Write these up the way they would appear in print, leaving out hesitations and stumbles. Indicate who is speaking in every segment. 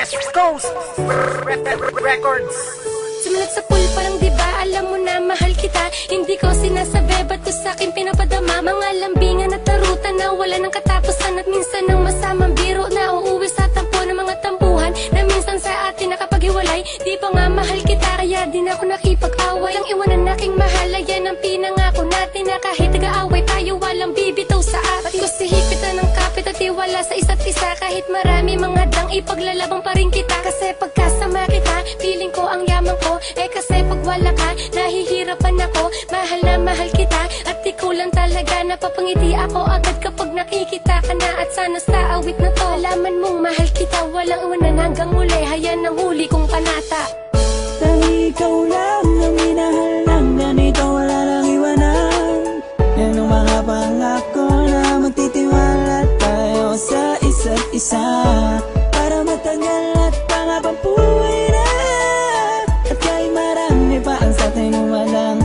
Speaker 1: West Coast Records.
Speaker 2: Sumunod sa pool parang diba alam mo na mahal kita. Hindi ko sinasabi ba't to sa'kin pinapadama. Mga lambingan at tarutan na wala ng katapusan. At minsan ng masamang biro na uuwi sa tampo ng mga tampuhan na minsan sa atin nakapaghiwalay. Di pa nga mahal kita kaya di na ako nakipag-away. Ang iwanan aking mahal ay yan ang pinangako natin. Na kahit nag-aaway tayo walang bibitaw sa atin. Gusto hipitan ng kapit at tiwala sa isa't isa. Kahit marami mga dang ipaglalabang pa rin kita. Kasi pagkasama kita feeling ko ang yaman ko. Eh kasi pag wala ka, nahihirapan ako. Mahal na mahal kita at ikaw lang talaga. Napapangiti ako agad kapag nakikita ka na. At sana sa awit na to alaman mong mahal kita. Walang iwanan hanggang muli, hayan ang huli kong panata.
Speaker 3: Dahil ikaw lang ang minahal ng ganito, wala lang iwanan. Yan ang mga pangako na magtitiwala tayo sa isa't isa. Para matagal at pangabang buhay na. At kahit marami pa ang sa atin walang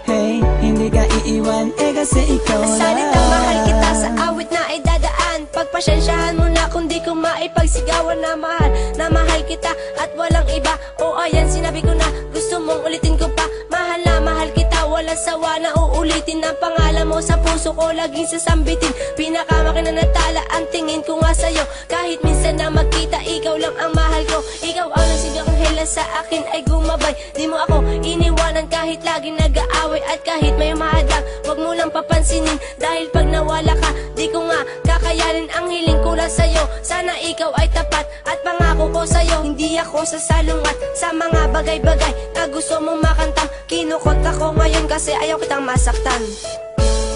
Speaker 3: hey, hindi ka iiwan eh kasi ikaw lang.
Speaker 2: Salitang mahal kita sa awit na ay dadaan. Pagpasensyahan mo na kung di ko maipagsigawan na mahal kita at walang iba. O ayan sinabi ko na gusto mong ulitin ko pa. Mahal na mahal kita, walang sawa na uulitin. Ang pangalan mo sa puso ko laging sasambitin. Pinakamakinanatala ang tingin ko nga sa'yo. Kahit minsan na magkita, ikaw lang ang mahal ko. Ikaw ang nagsigang hela sa akin ay gumabay. Di mo ako iniwanan kahit laging nag-aaway. At kahit may mahadlang, wag mo lang papansinin. Dahil pag nawala ka, di ko nga kakayanin ang hiling ko lang sa'yo. Sana ikaw ay tapat at pangako ko sa'yo. Hindi ako sasalungat sa mga bagay-bagay na gusto mong makantang. Kinukot ako ngayon kasi ayaw kitang masaktan.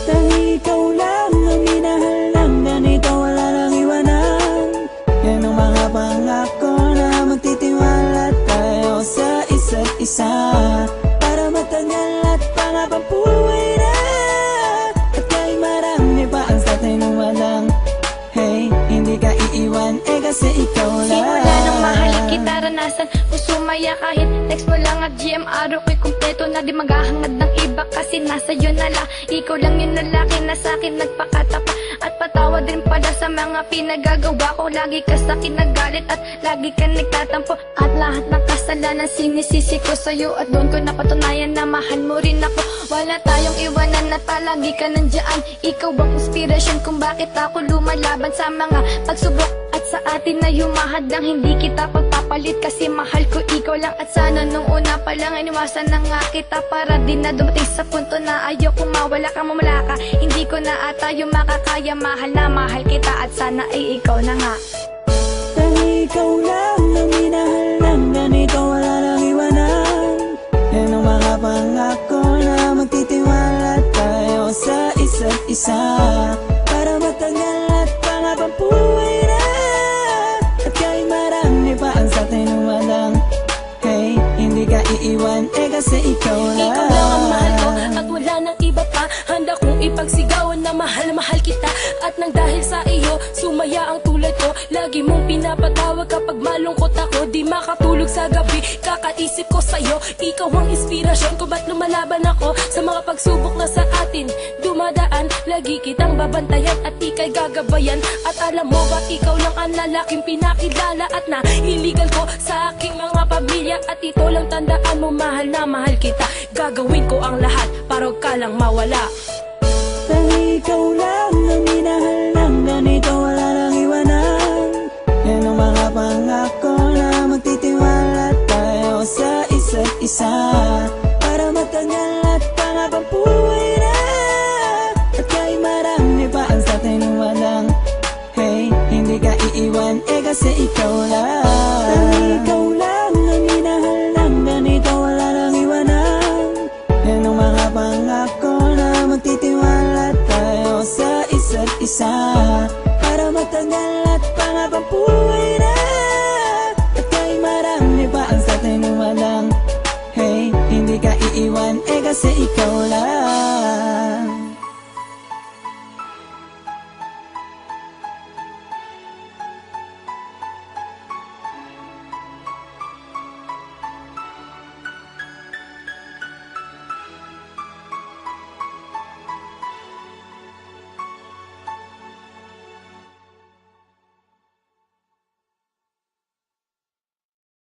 Speaker 3: Dahil ikaw lang ang minahal ng ganito, wala lang iwanan. Yan ang mga pangako na magtitiwala tayo sa isa't isa. Para matagal at pangabang buhay na. At kahit marami pa ang sa atin walang hey, hindi ka iiwan eh kasi ikaw lang.
Speaker 2: Simula nang mahalin kita ranasan ko sumaya. Kahit text mo lang at GM araw ko'y kumpleto na. Di maghahangad ng iba kasi nasa yun na lang. Ikaw lang yung lalaki na sa'kin nagpakatapa. At patawad din pala sa mga pinagagawa ko. Lagi ka sa'kin nagalit at lagi ka nagtatampo. At lahat ng kasalanan sinisisi ko sa'yo. At doon ko napatunayan na mahal mo rin ako. Wala tayong iwanan at palagi ka nandiyan. Ikaw ang inspirasyon kung bakit ako lumalaban sa mga pagsubok. At sa atin na humahadlang hindi kita pagpapalit. Kasi mahal ko ikaw lang. At sana nung una pa lang iniwasan na nga kita. Para din na dumating sa punto na ayoko mawala kang mamala ka. Hindi ko na ata yung makakaya. Mahal na mahal kita at sana ay ikaw na nga.
Speaker 3: Dahil ikaw lang ang minahal ng ganito, wala lang iwanan. Yan ang mga pangako na magtitiwala tayo sa isa't isa. Para matagal at pangabang buhay na. At kahit marami pa ang sa atin walang hey, hindi ka iiwan eh kasi ikaw lang.
Speaker 2: Ikaw lang ang mahal ko at wala nang iba pa. Handa kong ipagsigawan na mahal kita. At nang dahil sa iyo, sumaya ang tulad ko. Lagi mong pinapatawag kapag malungkot ako. Di makatulog sa gabi, kakaisip ko sa'yo. Ikaw ang inspirasyon ko, ba't lumalaban ako sa mga pagsubok na sa atin dumadaan. Lagi kitang babantayan at ika'y gagabayan. At alam mo ba, ikaw lang ang lalaking pinakilala at nahiligan ko sa aking mga pamilya. At ito lang tandaan mo, mahal na mahal kita. Gagawin ko ang lahat para huwag ka lang mawala.
Speaker 3: Dahil ikaw lang ang minahal ng ganito, wala lang iwanan. Yan ang mga pangako na magtitiwala tayo sa isa't isa. Para matagal at pangabang buhay na. At kahit marami pa ang sa atin walang hey, hindi ka iiwan eh kasi ikaw lang. Dahil ikaw lang ang minahal ng ganito, wala lang iwanan. Yan ang mga pangako na magtitiwala tayo sa isa't isa. Para matagal at pangabang buhay na. At kahit marami pa ang sa atin walang hey, hindi ka iiwan eh kasi ikaw lang.